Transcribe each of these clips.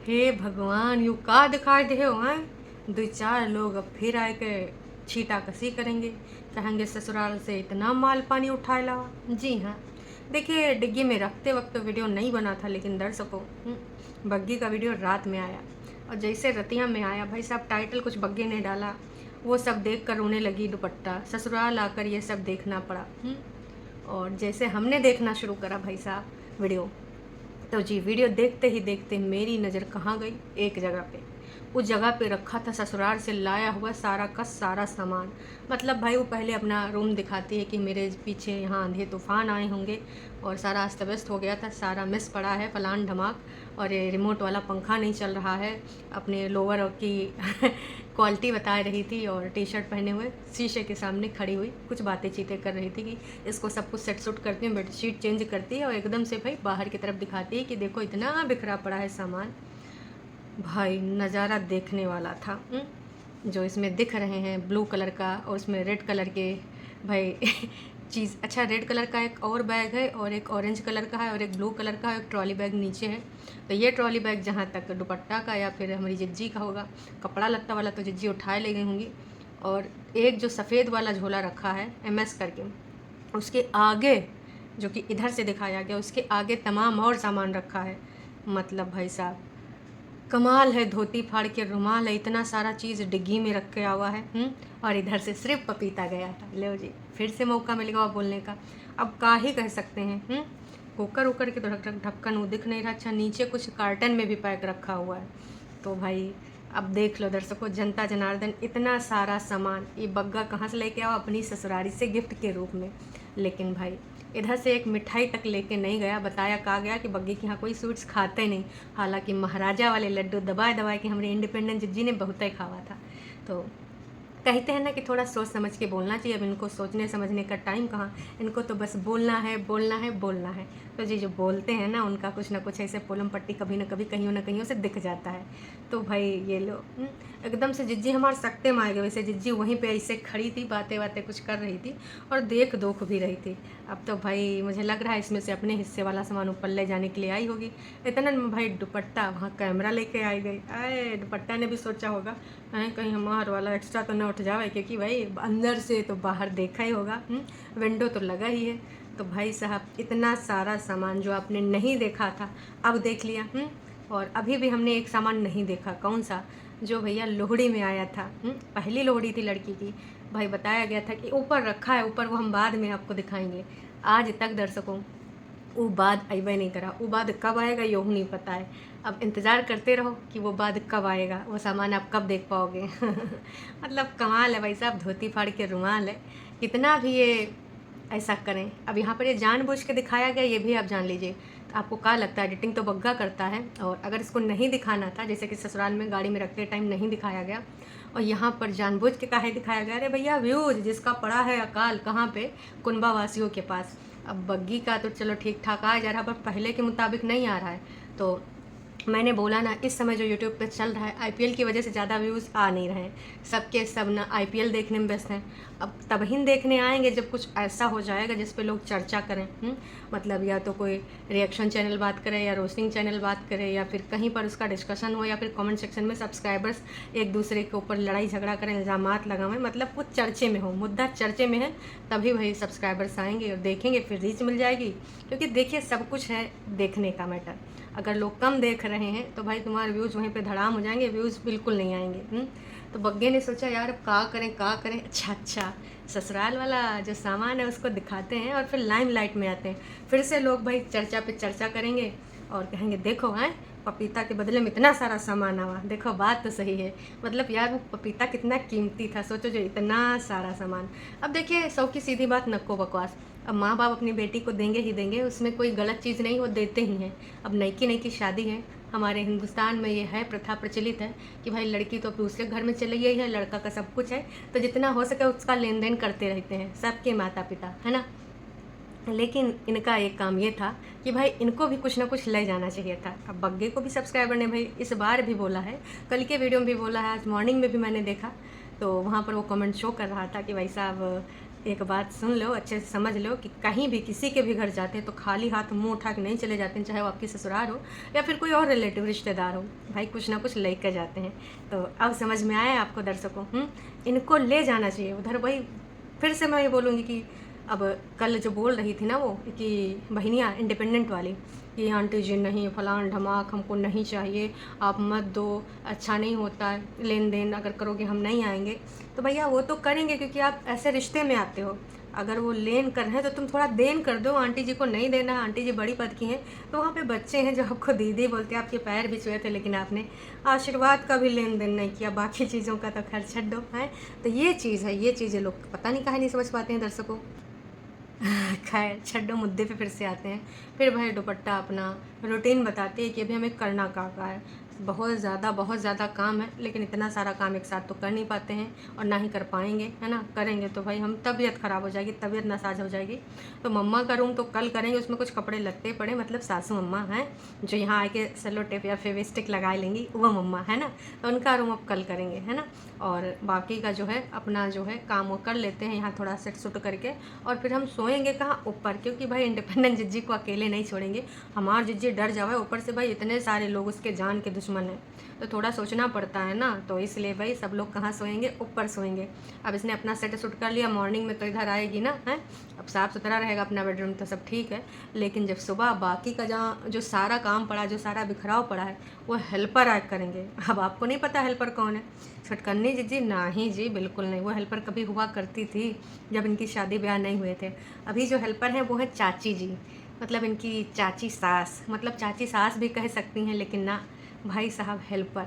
हे भगवान, यू का दिखाई दे हो हैं? दो चार लोग अब फिर आए के छीटा कसी करेंगे, कहेंगे ससुराल से इतना माल पानी उठाए ला। जी हाँ, देखिए डिग्गी में रखते वक्त तो वीडियो नहीं बना था, लेकिन दर्शकों बग्गी का वीडियो रात में आया और जैसे रतिया में आया भाई साहब, टाइटल कुछ बग्गी ने डाला, वो सब देख कर रोने लगी दुपट्टा, ससुराल आकर ये सब देखना पड़ा। और जैसे हमने देखना शुरू करा भाई साहब वीडियो, तो जी वीडियो देखते ही देखते मेरी नज़र कहाँ गई, एक जगह पे। उस जगह पे रखा था ससुराल से लाया हुआ सारा का सारा सामान। मतलब भाई वो पहले अपना रूम दिखाती है कि मेरे पीछे यहाँ आंधी तूफान आए होंगे और सारा अस्त व्यस्त हो गया था, सारा मिस पड़ा है फलान ढमाक, और ये रिमोट वाला पंखा नहीं चल रहा है। अपने लोअर की क्वालिटी बता रही थी और टी शर्ट पहने हुए शीशे के सामने खड़ी हुई कुछ बातें चीतें कर रही थी कि इसको सब कुछ सेट सूट करती हूँ, बेडशीट चेंज करती है और एकदम से भाई बाहर की तरफ दिखाती है कि देखो इतना बिखरा पड़ा है सामान। भाई नज़ारा देखने वाला था। जो इसमें दिख रहे हैं ब्लू कलर का और उसमें रेड कलर के भाई चीज़। अच्छा, रेड कलर का एक और बैग है और एक ऑरेंज कलर का है और एक ब्लू कलर का है, एक ट्रॉली बैग नीचे है। तो ये ट्रॉली बैग जहाँ तक दुपट्टा का या फिर हमारी जिज्जी का होगा, कपड़ा लत्ता वाला तो जिज्जी उठाए ले गई होंगी। और एक जो सफ़ेद वाला झोला रखा है MS करके, उसके आगे जो कि इधर से दिखाया गया, उसके आगे तमाम और सामान रखा है। मतलब भाई साहब कमाल है, धोती फाड़ के रुमाल है, इतना सारा चीज़ डिग्गी में रखा हुआ है। और इधर से सिर्फ पपीता गया था। लो जी, फिर से मौका मिल गया बोलने का। अब का ही कह सकते हैं। कुकर उकर के तो ढक्कन वो दिख नहीं रहा। अच्छा, नीचे कुछ कार्टन में भी पैक रखा हुआ है। तो भाई अब देख लो दर्शकों, जनता जनार्दन, इतना सारा सामान ये बग्गा कहाँ से लेके आओ, अपनी ससुरारी से गिफ्ट के रूप में। लेकिन भाई इधर से एक मिठाई तक लेके नहीं गया। बताया कहा गया कि बग्गी के यहाँ कोई स्वीट्स खाते नहीं, हालांकि महाराजा वाले लड्डू दबाए दबाए के हमारे इंडिपेंडेंट जिज्जी ने बहुत ही खावा था। तो कहते हैं ना कि थोड़ा सोच समझ के बोलना चाहिए। अब इनको सोचने समझने का टाइम कहाँ, इनको तो बस बोलना है बोलना है बोलना है। तो जी जो बोलते हैं ना, उनका कुछ ना कुछ ऐसे पोलम पट्टी कभी ना कभी कहीं ना कहीं से दिख जाता है। तो भाई ये लो एकदम से जिज्जी हमारे सकते में आ गए। वैसे जिज्जी वहीं पे ऐसे खड़ी थी, बातें बातें कुछ कर रही थी और देख दोख भी रही थी। अब तो भाई मुझे लग रहा है इसमें से अपने हिस्से वाला सामान ऊपर ले जाने के लिए आई होगी। इतना में भाई दुपट्टा वहाँ कैमरा लेके आई गई। अरे दुपट्टा ने भी सोचा होगा कहीं हमार वाला एक्स्ट्रा तो न उठ जाए, क्योंकि भाई अंदर से तो बाहर देखा ही होगा, विंडो तो लगा ही है। तो भाई साहब इतना सारा सामान जो आपने नहीं देखा था अब देख लिया। और अभी भी हमने एक सामान नहीं देखा। कौन सा? जो भैया लोहड़ी में आया था। पहली लोहड़ी थी लड़की की। भाई बताया गया था कि ऊपर रखा है, ऊपर वो हम बाद में आपको दिखाएंगे। आज तक दर्शकों वो बाद अबे नहीं करा। वो बाद कब आएगा यूँ नहीं पता है। अब इंतज़ार करते रहो कि वो बाद कब आएगा, वो सामान आप कब देख पाओगे। मतलब कमाल है भाई साहब, धोती फाड़ के रुमाल है। कितना भी ये ऐसा करें, अब यहाँ पर ये जानबूझ के दिखाया गया, ये भी आप जान लीजिए। तो आपको क्या लगता है, एडिटिंग तो बग्गा करता है। और अगर इसको नहीं दिखाना था, जैसे कि ससुराल में गाड़ी में रखते टाइम नहीं दिखाया गया और यहाँ पर जानबूझ के काहे दिखाया गया? अरे भैया व्यूज जिसका पड़ा है अकाल कहाँ पे, कुनबा वासियों के पास। अब बग्गी का तो चलो ठीक ठाक आ जा रहा है, पर पहले के मुताबिक नहीं आ रहा है। तो मैंने बोला ना, इस समय जो यूट्यूब पे चल रहा है IPL की वजह से ज़्यादा व्यूज़ आ नहीं रहे हैं। सबके सब ना IPL देखने में व्यस्त हैं। अब तब ही देखने आएंगे जब कुछ ऐसा हो जाएगा जिस पे लोग चर्चा करें। मतलब या तो कोई रिएक्शन चैनल बात करे या रोस्टिंग चैनल बात करे या फिर कहीं पर उसका डिस्कशन हो या फिर कमेंट सेक्शन में सब्सक्राइबर्स एक दूसरे के ऊपर लड़ाई झगड़ा करें, इल्ज़ामात लगाएं। मतलब कुछ चर्चे में हो, मुद्दा चर्चे में है, तभी वही सब्सक्राइबर्स आएंगे और देखेंगे, फिर रीच मिल जाएगी। क्योंकि देखिए सब कुछ है देखने का मैटर। अगर लोग कम देख रहे हैं तो भाई तुम्हारे व्यूज़ वहीं पे धड़ाम हो जाएंगे, व्यूज़ बिल्कुल नहीं आएंगे। तो बग्गे ने सोचा यार अब का करें। अच्छा ससुराल वाला जो सामान है उसको दिखाते हैं और फिर लाइमलाइट में आते हैं। फिर से लोग भाई चर्चा पे चर्चा करेंगे और कहेंगे देखो हैं पपीता के बदले में इतना सारा सामान आवा। देखो बात तो सही है, मतलब यार वो पपीता कितना कीमती था, सोचो जो इतना सारा सामान। अब देखिए सौ की सीधी बात, नको बकवास। अब माँ बाप अपनी बेटी को देंगे ही देंगे, उसमें कोई गलत चीज़ नहीं, वो देते ही हैं। अब नई की शादी है, हमारे हिंदुस्तान में ये है प्रथा प्रचलित है कि भाई लड़की तो दूसरे घर में चली गई है, लड़का का सब कुछ है, तो जितना हो सके उसका लेन देन करते रहते हैं सबके माता पिता, है ना। लेकिन इनका एक काम ये था कि भाई इनको भी कुछ ना कुछ ले जाना चाहिए था। अब बग्गे को भी सब्सक्राइबर ने भाई इस बार भी बोला है, कल के वीडियो में भी बोला है, आज मॉर्निंग में भी मैंने देखा तो वहाँ पर वो कमेंट शो कर रहा था कि भाई साहब एक बात सुन लो, अच्छे से समझ लो कि कहीं भी किसी के भी घर जाते हैं तो खाली हाथ मुंह उठा के नहीं चले जाते हैं, चाहे वो आपकी ससुराल हो या फिर कोई और रिलेटिव रिश्तेदार हो। भाई कुछ ना कुछ लेकर जाते हैं। तो अब समझ में आया आपको दर्शकों? इनको ले जाना चाहिए उधर। वही फिर से मैं ये बोलूँगी कि अब कल जो बोल रही थी ना वो कि बहनियाँ इंडिपेंडेंट वाली कि आंटी जी नहीं फलान ढमाक हमको नहीं चाहिए, आप मत दो, अच्छा नहीं होता है, लेन देन अगर करोगे हम नहीं आएंगे। तो भैया वो तो करेंगे क्योंकि आप ऐसे रिश्ते में आते हो। अगर वो लेन कर रहे हैं तो तुम थोड़ा देन कर दो। आंटी जी को नहीं देना, आंटी जी बड़ी पद की हैं, तो वहाँ पे बच्चे हैं जो आपको दीदी बोलते हैं, आपके पैर भी छुए थे लेकिन आपने आशीर्वाद का भी लेन देन नहीं किया, बाकी चीज़ों का तो खर्च छੱड दो है। तो ये चीज़ है, ये चीज़ें लोग पता नहीं काहे नहीं समझ पाते हैं दर्शकों। खैर छड्डो, मुद्दे पे फिर से आते हैं। फिर भाई दुपट्टा अपना रूटीन बताते हैं कि अभी हमें करना क्या है। बहुत ज़्यादा काम है, लेकिन इतना सारा काम एक साथ तो कर नहीं पाते हैं और ना ही कर पाएंगे, है ना। करेंगे तो भाई हम तबीयत ख़राब हो जाएगी, तबीयत नासाज हो जाएगी। तो मम्मा का रूम तो कल करेंगे, उसमें कुछ कपड़े लगते पड़े, मतलब सासू मम्मा हैं जो यहाँ आके सेलो टेप या फेविस्टिक लगा लेंगी, वो मम्मा है ना। तो उनका रूम अब कल करेंगे, है ना। और बाकी का जो है अपना जो है काम वो कर लेते हैं यहाँ थोड़ा सेट सुट करके, और फिर हम सोएंगे कहाँ, ऊपर, क्योंकि भाई इंडिपेंडेंट जिज्जी को अकेले नहीं छोड़ेंगे। हमार जिज्जी डर जावे, ऊपर से भाई इतने सारे लोग उसके जान के दुश्मन हैं, तो थोड़ा सोचना पड़ता है ना। तो इसलिए भाई सब लोग कहाँ सोएंगे, ऊपर सोएंगे। अब इसने अपना सेट सुट कर लिया, मॉर्निंग में तो इधर आएगी ना, है। अब साफ़ सुथरा रहेगा अपना बेडरूम तो सब ठीक है, लेकिन जब सुबह बाकी का जहाँ जो सारा काम पड़ा, जो सारा बिखराव पड़ा है, वो हेल्पर आके करेंगे। अब आपको नहीं पता हेल्पर कौन है? छटकन्नी जी? नहीं जी, बिल्कुल नहीं। वो हेल्पर कभी हुआ करती थी जब इनकी शादी ब्याह नहीं हुए थे। अभी जो हेल्पर हैं वो है चाची जी, मतलब इनकी चाची सास, मतलब चाची सास भी कह सकती हैं, लेकिन ना भाई साहब हेल्पर,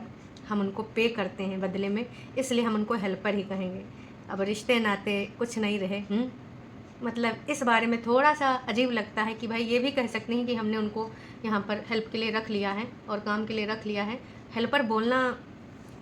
हम उनको पे करते हैं बदले में, इसलिए हम उनको हेल्पर ही कहेंगे। अब रिश्ते नाते कुछ नहीं रहे। मतलब इस बारे में थोड़ा सा अजीब लगता है कि भाई ये भी कह सकते हैं कि हमने उनको यहाँ पर हेल्प के लिए रख लिया है और काम के लिए रख लिया है। हेल्पर बोलना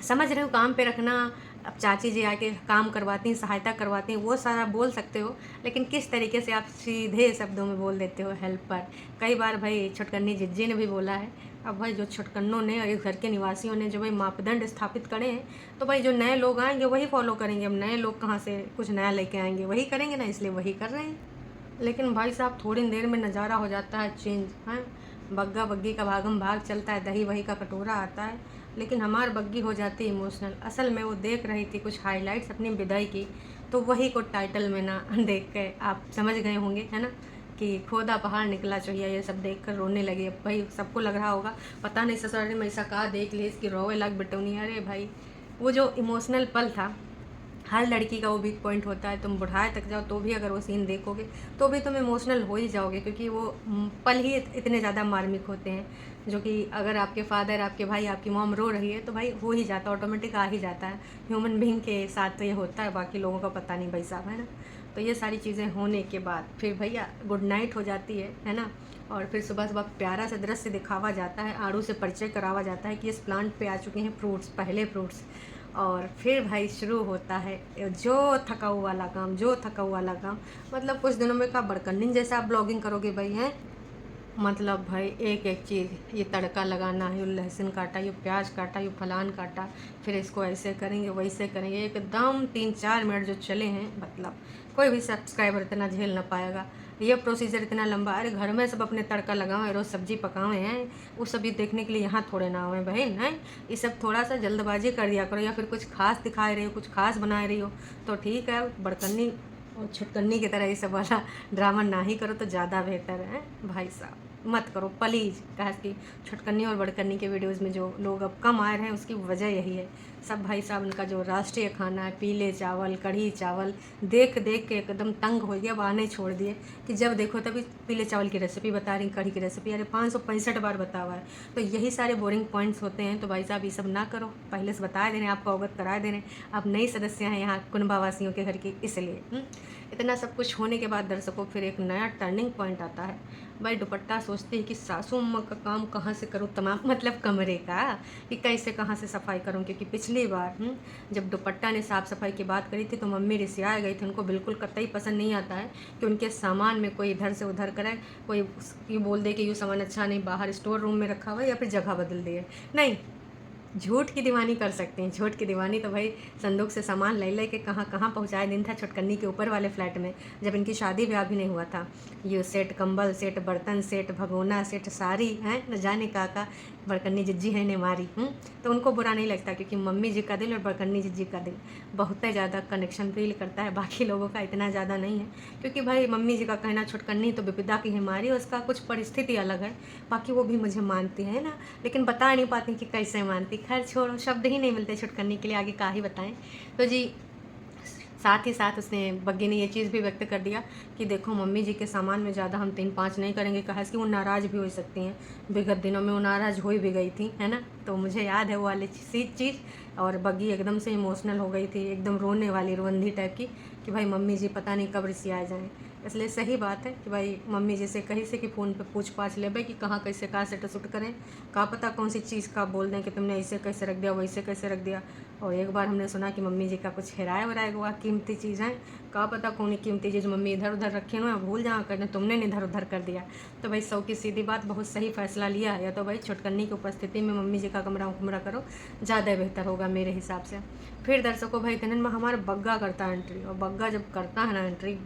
समझ रहे हो, काम पे रखना। अब चाची जी आके काम करवाती हैं, सहायता करवाती हैं, वो सारा बोल सकते हो, लेकिन किस तरीके से आप सीधे शब्दों में बोल देते हो हेल्पर। कई बार भाई छुटकन्नी जिज्जी ने भी बोला है। अब भाई जो छुटकन्नों ने और इस घर के निवासियों ने जो भाई मापदंड स्थापित करे हैं, तो भाई जो नए लोग आएंगे वही फॉलो करेंगे। अब नए लोग कहाँ से कुछ नया लेके आएंगे, वही करेंगे ना, इसलिए वही कर रहे हैं। लेकिन भाई साहब थोड़ी देर में नज़ारा हो जाता है चेंज, हैं। बग्गा बग्गी का भागम भाग चलता है, दही वही का कटोरा आता है, लेकिन हमार बग्गी हो जाती है इमोशनल। असल में वो देख रही थी कुछ हाइलाइट्स अपनी विदाई की, तो वही को टाइटल में ना देख के आप समझ गए होंगे, है ना, कि खोदा पहाड़ निकला चाहिए। ये सब देख कर रोने लगे। अब भाई सबको लग रहा होगा पता नहीं ससुराल में ऐसा कहा देख ली इसकी रोए लग बिटौनी। अरे भाई वो जो इमोशनल पल था, हर लड़की का वो वीक पॉइंट होता है। तुम बुढ़ाए तक जाओ तो भी अगर वो सीन देखोगे तो भी तुम इमोशनल हो ही जाओगे, क्योंकि वो पल ही इतने ज़्यादा मार्मिक होते हैं, जो कि अगर आपके फादर, आपके भाई, आपकी मॉम रो रही है तो भाई हो ही जाता है, ऑटोमेटिक आ ही जाता है। ह्यूमन बीइंग के साथ तो ये होता है, बाकी लोगों का पता नहीं भाई साहब, है ना। तो ये सारी चीज़ें होने के बाद फिर भैया गुड नाइट हो जाती है ना। और फिर सुबह सुबह प्यारा सा दृश्य दिखावा जाता है, आड़ू से परिचय करावा जाता है कि इस प्लांट पे आ चुके हैं फ्रूट्स, पहले फ्रूट्स। और फिर भाई शुरू होता है जो थकाऊ वाला काम, जो थकाऊ वाला काम। मतलब कुछ दिनों में का बड़कन्नी जैसा आप ब्लॉगिंग करोगे भाई, हैं। मतलब भाई एक एक चीज़, ये तड़का लगाना है, ये लहसुन काटा, ये प्याज काटा, ये फलान काटा, फिर इसको ऐसे करेंगे वैसे करेंगे, एकदम 3-4 मिनट जो चले हैं, मतलब कोई भी सब्सक्राइबर इतना झेल ना पाएगा। ये प्रोसीजर इतना लंबा। अरे घर में सब अपने तड़का लगाएं, रोज़ सब्जी पकाएं हैं, वो सब ये देखने के लिए यहाँ थोड़े ना आए बहन, हैं। ये सब थोड़ा सा जल्दबाजी कर दिया करो, या फिर कुछ खास दिखा रही हो, कुछ खास बना रही हो तो ठीक है, बड़कन्नी और छुटकन्नी की तरह ये सब वाला ड्रामा ना ही करो तो ज़्यादा बेहतर है भाई साहब, मत करो प्लीज़। कहा कि छुटकन्नी और बड़कन्नी के वीडियोज़ में जो लोग अब कम आए रहे हैं उसकी वजह यही है। सब भाई साहब उनका जो राष्ट्रीय खाना है, पीले चावल, कढ़ी चावल, देख देख के एकदम तंग हो गया, अब आने छोड़ दिए कि जब देखो तभी पीले चावल की रेसिपी बता रही, कढ़ी की रेसिपी, अरे 565 बार बता हुआ है। तो यही सारे बोरिंग पॉइंट्स होते हैं। तो भाई साहब ये सब ना करो, पहले से बता दे रहे हैं, आपको अवगत करा दे रहे हैं। आप नई सदस्य हैं यहाँ कुनबावासियों के घर की, इसलिए इतना सब कुछ होने के बाद दर्शकों फिर एक नया टर्निंग पॉइंट आता है। भाई दुपट्टा सोचती है कि सासू अम्मा का काम कहाँ से करूँ, तमाम मतलब कमरे का, कि कैसे कहाँ से सफाई करूँ। क्योंकि पिछली बार जब दुपट्टा ने साफ़ सफाई की बात करी थी तो मम्मी रिसिया गई थी। उनको बिल्कुल कतई पसंद नहीं आता है कि उनके सामान में कोई इधर से उधर करे, कोई ये बोल दे कि ये सामान अच्छा नहीं, बाहर स्टोर रूम में रखा हुआ है या फिर जगह बदल दिए। नहीं, झूठ की दीवानी कर सकते हैं। झूठ की दीवानी तो भाई संदूक से सामान ले ले के कहाँ कहाँ पहुँचाए दिन था छुटकन्नी के ऊपर वाले फ्लैट में, जब इनकी शादी ब्याह भी नहीं हुआ था। ये सेट कंबल, सेट बर्तन, सेट भगोना, सेट साड़ी हैं, न जाने का बड़कन्नी जिज्जी है ने मारी। तो उनको बुरा नहीं लगता, क्योंकि मम्मी जी का दिल और बड़कन्नी जिज्जी का दिल बहुत ही ज़्यादा कनेक्शन फील करता है, बाकी लोगों का इतना ज़्यादा नहीं है। क्योंकि भाई मम्मी जी का कहना छुटकन्नी तो विपदा की है मारी, उसका कुछ परिस्थिति अलग है, बाकी वो भी मुझे मानती है ना, लेकिन बता नहीं पाती कि कैसे मानती। खैर छोड़ो, शब्द ही नहीं मिलते छुटकन्नी के लिए, आगे का ही बताएं। तो जी साथ ही साथ उसने बग्गी ने ये चीज़ भी व्यक्त कर दिया कि देखो मम्मी जी के सामान में ज़्यादा हम 3-5 नहीं करेंगे, कहा कि वो नाराज़ भी हो सकती हैं। विगत दिनों में वो नाराज़ हो भी गई थी, है ना, तो मुझे याद है वो वाली चीज़। और बग्गी एकदम से इमोशनल हो गई थी, एकदम रोने वाली रोंधी टाइप की, कि भाई मम्मी जी पता नहीं कब रिसिया जाएँ। इसलिए सही बात है कि भाई मम्मी जी से कहीं से कि फ़ोन पे पूछ पाछ ले भाई कि कहाँ कैसे कहाँ सेट सुट करें, का पता कौन सी चीज़ का बोल दें कि तुमने ऐसे कैसे रख दिया, वैसे कैसे रख दिया। और एक बार हमने सुना कि मम्मी जी का कुछ हेराया वराया हुआ कीमती चीज़ है, का पता कौन कीमती चीज़ मम्मी इधर उधर रखे ना भूल जाओ करने, तुमने इधर उधर कर दिया। तो भाई सौ की सीधी बात, बहुत सही फैसला लिया है, या तो भाई छुटकन्नी की उपस्थिति में मम्मी जी का कमरा करो, ज़्यादा बेहतर होगा मेरे हिसाब से। फिर दर्शकों भाई इतने में हमारा बग्गा करता है एंट्री, और बग्गा जब करता है ना एंट्री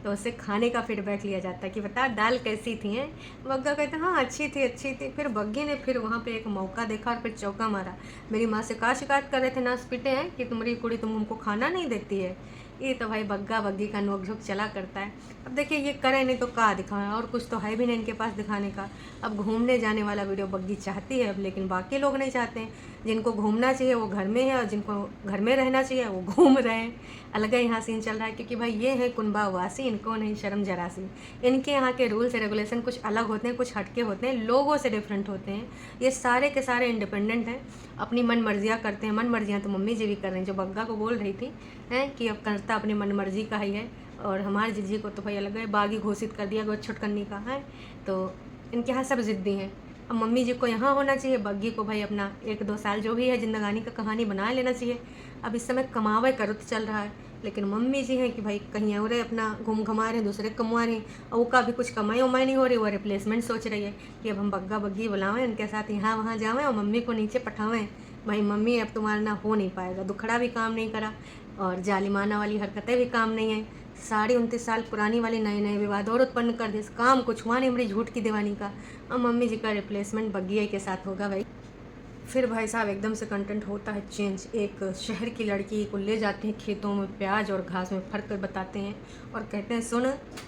तो उससे खाने का फीडबैक लिया जाता है कि बता दाल कैसी थी हैं। बग्गा कहता है हाँ अच्छी थी। फिर बग्गे ने फिर वहाँ पे एक मौका देखा और फिर चौका मारा, मेरी माँ से कहा शिकायत कर रहे थे नास पीटे हैं कि तुम्हारी कुड़ी तुम हमको खाना नहीं देती है। ये तो भाई बग्गा बग्गी का नोक-झोंक चला करता है। अब देखिए ये करे नहीं तो क्या दिखाएं, और कुछ तो है भी नहीं इनके पास दिखाने का। अब घूमने जाने वाला वीडियो बग्गी चाहती है अब, लेकिन बाकी लोग नहीं चाहते हैं। जिनको घूमना चाहिए वो घर में है, और जिनको घर में रहना चाहिए वो घूम रहे हैं। अलग ही यहाँ सीन चल रहा है, क्योंकि भाई ये है कुनबा वासी, इनको नहीं शर्म जरा सी। इनके यहाँ के रूल्स रेगुलेशन कुछ अलग होते हैं, कुछ हटके होते हैं, लोगों से डिफरेंट होते हैं। ये सारे के सारे इंडिपेंडेंट हैं, अपनी मन मर्जियाँ करते हैं। मन मर्जियाँ तो मम्मी जी भी कर रही हैं, जो बग्गा को बोल रही थी हैं कि अब करता अपनी मन मर्जी का ही है। और हमारे जीजी को तो भाई अलग है बागी घोषित कर दिया गया छुटकन्नी का है। तो इनके यहाँ सब ज़िद्दी हैं। अब मम्मी जी को यहाँ होना चाहिए, बग्गी को भाई अपना 1-2 साल जो भी है जिंदगानी का कहानी बना लेना चाहिए। अब इस समय कमावे करो तो चल रहा है, लेकिन मम्मी जी हैं कि भाई कहीं और अपना घूम घमा रहे हैं, दूसरे कमा रहे हैं, और वो का भी कुछ कमाई उमाई नहीं हो रही। वो रिप्लेसमेंट सोच रही है कि अब हम बग्गा बग्गी बुलावें, उनके साथ यहाँ वहाँ जावें और मम्मी को नीचे पठावें। भाई मम्मी अब तुम्हारा ना हो नहीं पाएगा, दुखड़ा भी काम नहीं करा और जालिमाना वाली हरकतें भी काम नहीं है, 29.5 साल पुरानी वाली नए नए विवाद और उत्पन्न कर दे, काम कुछ हुआ नहीं मेरी झूठ की दीवानी का। अब मम्मी जी का रिप्लेसमेंट बग्गी के साथ होगा भाई। फिर भाई साहब एकदम से कंटेंट होता है चेंज। एक शहर की लड़की को ले जाते हैं खेतों में, प्याज और घास में फर्क कर बताते हैं और कहते हैं सुन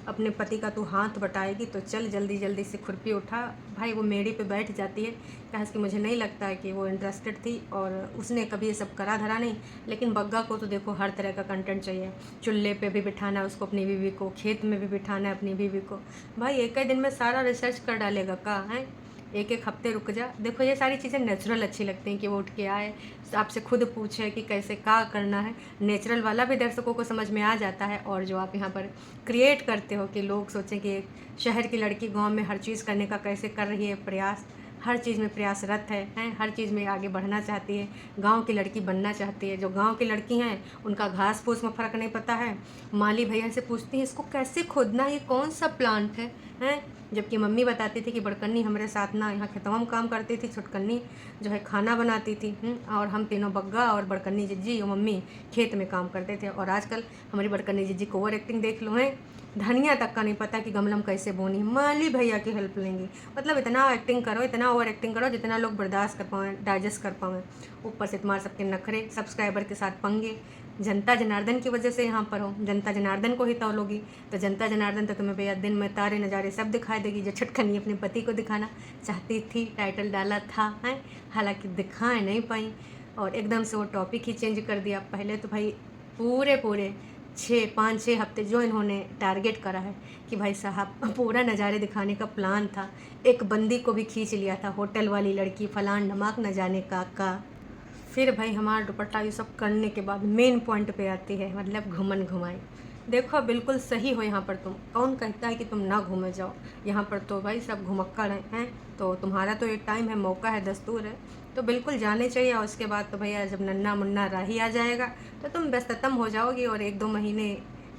अपने पति का तू हाथ बटाएगी तो चल जल्दी जल्दी से खुरपी उठा। भाई वो मेड़ी पे बैठ जाती है, कहा कि मुझे नहीं लगता है कि वो इंटरेस्टेड थी और उसने कभी ये सब करा धरा नहीं। लेकिन बग्गा को तो देखो हर तरह का कंटेंट चाहिए, चूल्हे पे भी बिठाना है उसको अपनी बीवी को, खेत में भी बिठाना है अपनी बीवी को। भाई एक ही दिन में सारा रिसर्च कर डालेगा का है, एक एक हफ्ते रुक जा। देखो ये सारी चीज़ें नेचुरल अच्छी लगती हैं कि वो उठ के आए, आपसे खुद पूछे कि कैसे क्या करना है। नेचुरल वाला भी दर्शकों को समझ में आ जाता है। और जो आप यहाँ पर क्रिएट करते हो कि लोग सोचें कि एक शहर की लड़की गांव में हर चीज़ करने का कैसे कर रही है प्रयास, हर चीज़ में प्रयासरत है हर चीज़ में आगे बढ़ना चाहती है, गांव की लड़की बनना चाहती है। जो गांव की लड़की हैं उनका घास फूस में फ़र्क नहीं पता है, माली भैया से पूछती हैं इसको कैसे खोदना है, ये कौन सा प्लांट है। जबकि मम्मी बताती थी कि बड़कन्नी हमारे साथ ना यहाँ खेतों में काम करती थी, छुटकन्नी जो है खाना बनाती थी और हम तीनों बग्गा और बड़कन्नी जिज्जी और मम्मी खेत में काम करते थे। और आजकल हमारी बड़कन्नी जिज्जी को ओवर एक्टिंग देख लो है, धनिया तक का नहीं पता कि गमलम कैसे बोनी, माली भैया की हेल्प लेंगी। मतलब इतना एक्टिंग करो, इतना ओवर एक्टिंग करो जितना लोग बर्दाश्त कर पाएँ, डाइजेस्ट कर पाएँ। ऊपर से तुम्हारे सबके नखरे, सब्सक्राइबर के साथ पंगे, जनता जनार्दन की वजह से यहाँ पर हो, जनता जनार्दन को ही तौलोगी तो जनता जनार्दन तो तुम्हें भैया दिन में तारे नज़ारे सब दिखाई देगी। जो छुटकन्नी अपने पति को दिखाना चाहती थी, टाइटल डाला था है, हालांकि दिखाए नहीं पाई और एकदम से वो टॉपिक ही चेंज कर दिया। पहले तो भाई पूरे 5-6 हफ्ते जो इन्होंने टारगेट करा है कि भाई साहब पूरा नज़ारे दिखाने का प्लान था, एक बंदी को भी खींच लिया था, होटल वाली लड़की फलान ढमाक न जाने का। फिर भाई हमारा दुपट्टा ये सब करने के बाद मेन पॉइंट पे आती है, मतलब घुमन घुमाई। देखो बिल्कुल सही हो यहाँ पर, तुम कौन कहता है कि तुम ना घूमे जाओ, यहाँ पर तो भाई सब घुमक्कड़ हैं तो तुम्हारा तो एक टाइम है, मौका है, दस्तूर है तो बिल्कुल जाने चाहिए। और उसके बाद तो भैया जब नन्ना मुन्ना राही आ जाएगा तो तुम व्यस्ततम हो जाओगी और 1-2 महीने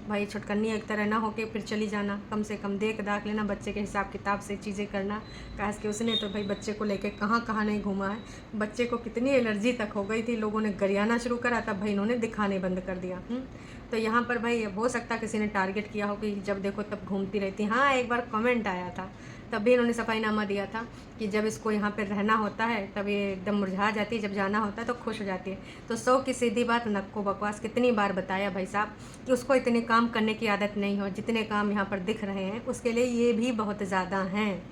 भाई छुटकन्नी एक तरह ना होके फिर चली जाना, कम से कम देख दाख लेना, बच्चे के हिसाब किताब से चीज़ें करना। काश कि उसने तो भाई बच्चे को लेके कहाँ कहाँ नहीं घूमा है। बच्चे को कितनी एलर्जी तक हो गई थी, लोगों ने गरियाना शुरू करा तब भाई इन्होंने दिखाने बंद कर दिया। तो यहाँ पर भाई हो सकता किसी ने टारगेट किया हो कि जब देखो तब घूमती रहती। हाँ, एक बार कमेंट आया था, तब भी इन्होंने सफाईनामा दिया था कि जब इसको यहाँ पे रहना होता है तब ये एकदम मुरझा जाती है, जब जाना होता है तो खुश हो जाती है। तो 100 की सीधी बात, नक्को बकवास। कितनी बार बताया भाई साहब कि उसको इतने काम करने की आदत नहीं हो, जितने काम यहाँ पर दिख रहे हैं उसके लिए ये भी बहुत ज़्यादा हैं,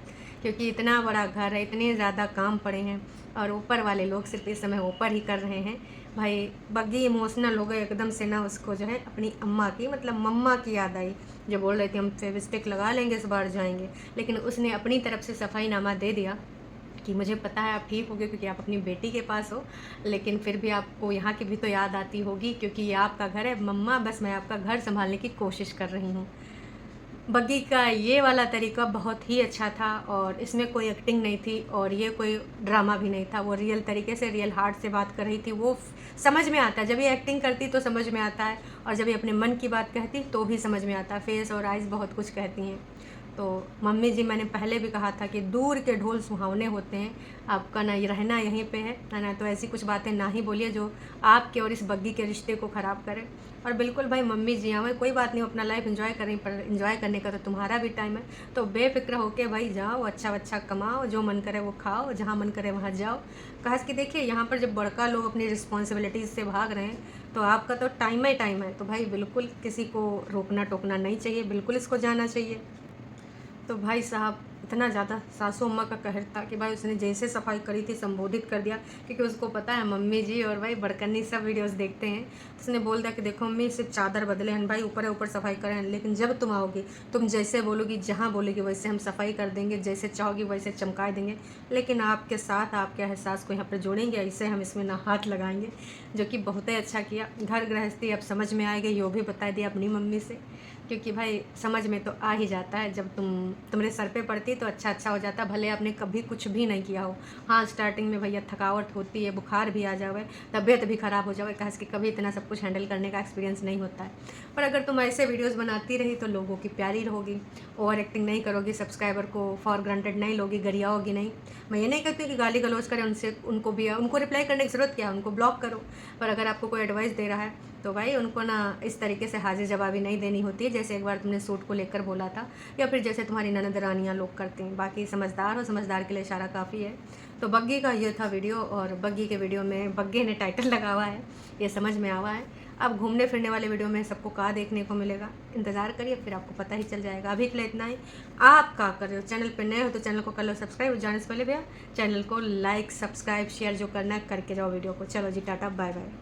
क्योंकि इतना बड़ा घर है, इतने ज़्यादा काम पड़े हैं और ऊपर वाले लोग सिर्फ इस समय ऊपर ही कर रहे हैं। भाई बग्गी इमोशनल हो गए एकदम से ना, उसको जो है अपनी अम्मा की मतलब मम्मा की याद आई, जो बोल रही थी हम फेविस्टिक लगा लेंगे इस बार जाएंगे, लेकिन उसने अपनी तरफ से सफाईनामा दे दिया कि मुझे पता है आप ठीक होगे क्योंकि आप अपनी बेटी के पास हो, लेकिन फिर भी आपको यहाँ की भी तो याद आती होगी क्योंकि ये आपका घर है मम्मा, बस मैं आपका घर संभालने की कोशिश कर रही हूँ। बग्गी का ये वाला तरीका बहुत ही अच्छा था और इसमें कोई एक्टिंग नहीं थी और ये कोई ड्रामा भी नहीं था। वो रियल तरीके से रियल हार्ट से बात कर रही थी। वो समझ में आता है, जब ये एक्टिंग करती तो समझ में आता है और जब ये अपने मन की बात कहती तो भी समझ में आता है। फेस और आइज़ बहुत कुछ कहती हैं। तो मम्मी जी, मैंने पहले भी कहा था कि दूर के ढोल सुहावने होते हैं, आपका ना रहना यहीं पे है ना, तो ऐसी कुछ बातें ना ही बोलिए जो आपके और इस बग्गी के रिश्ते को ख़राब करे। और बिल्कुल भाई मम्मी जी आवे, कोई बात नहीं, अपना लाइफ एंजॉय करें, पर एंजॉय करने का तो तुम्हारा भी टाइम है, तो बेफिक्र होके भाई जाओ, अच्छा अच्छा कमाओ, जो मन करे वो खाओ, जहाँ मन करे वहाँ जाओ। खास कि देखिए यहाँ पर जब बड़का लोग अपनी रिस्पॉन्सिबिलिटीज़ से भाग रहे हैं तो आपका तो टाइम ही टाइम है, तो भाई बिल्कुल किसी को रोकना टोकना नहीं चाहिए, बिल्कुल इसको जाना चाहिए। तो भाई साहब इतना ज़्यादा सासू अम्मा का कहर था कि भाई उसने जैसे सफाई करी थी संबोधित कर दिया, क्योंकि उसको पता है मम्मी जी और भाई बड़कन्नी सब वीडियोस देखते हैं। तो उसने बोल दिया कि देखो मम्मी सिर्फ चादर बदले हैं भाई, ऊपर ऊपर सफाई करें, लेकिन जब तुम आओगी तुम जैसे बोलोगी, जहाँ बोलोगी वैसे हम सफाई कर देंगे, जैसे चाहोगी वैसे चमका देंगे, लेकिन आपके साथ आपके एहसास को यहाँ पर जोड़ेंगे, ऐसे हम इसमें ना हाथ लगाएंगे। जो कि बहुत ही अच्छा किया। घर गृहस्थी अब समझ में आएगी, यो भी बता दिया अपनी मम्मी से, क्योंकि भाई समझ में तो आ ही जाता है, जब तुम्हारे सर पे पड़ती तो अच्छा हो जाता, भले आपने कभी कुछ भी नहीं किया हो। हाँ, स्टार्टिंग में भैया थकावट होती है, बुखार भी आ जावे, तबीयत भी ख़राब हो जावे, कहा कि कभी इतना सब कुछ हैंडल करने का एक्सपीरियंस नहीं होता है। पर अगर तुम ऐसे वीडियोज़ बनाती रही तो लोगों की प्यारी रहोगी, ओवर एक्टिंग नहीं करोगी, सब्सक्राइबर को फॉर ग्रांटेड नहीं लोगी, गरियाओगी नहीं। मैं ये नहीं कहती कि गाली गलौज करें उनसे, उनको रिप्लाई करने की ज़रूरत क्या है, उनको ब्लॉक करो। पर अगर आपको कोई एडवाइस दे रहा है तो भाई उनको ना इस तरीके से हाजिर जवाबी नहीं देनी होती है, जैसे एक बार तुमने सूट को लेकर बोला था, या फिर जैसे तुम्हारी ननद रानियाँ लोग करती हैं। बाकी समझदार हो, समझदार के लिए इशारा काफ़ी है। तो बग्गी का ये था वीडियो, और बग्गी के वीडियो में बग्गी ने टाइटल लगा हुआ है, ये समझ में आवा है। अब घूमने फिरने वाले वीडियो में सबको कहाँ देखने को मिलेगा, इंतज़ार करिए, फिर आपको पता ही चल जाएगा। अभी के लिए इतना ही। आप क्या कर रहे हो, चैनल पर नए हो तो चैनल को कर लो सब्सक्राइब, जाने से पहले भैया चैनल को लाइक सब्सक्राइब शेयर जो करना है करके जाओ वीडियो को। चलो जी, टाटा बाय बाय।